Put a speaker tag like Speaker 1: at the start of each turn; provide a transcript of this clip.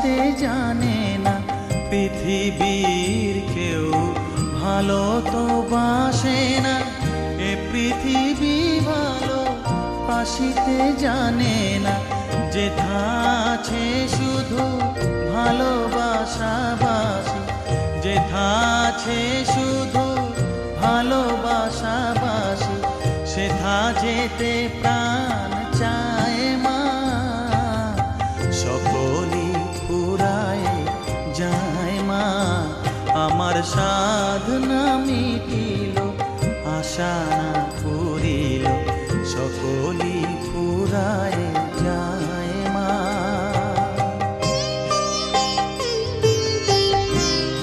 Speaker 1: আসিতে জানে না। পৃথিবীর কেউ ভালো তো বাসে না, এ পৃথিবী ভালো আসিতে জানে না। যেথা আছে শুধু ভালোবাসাবাসি, যেথা আছে শুধু ভালোবাসাবাসি, সেথা যেতে প্রাণ চায় মা। সকলই ফুরায় যায় মা, আমার সাধনা মিটিল, আশা না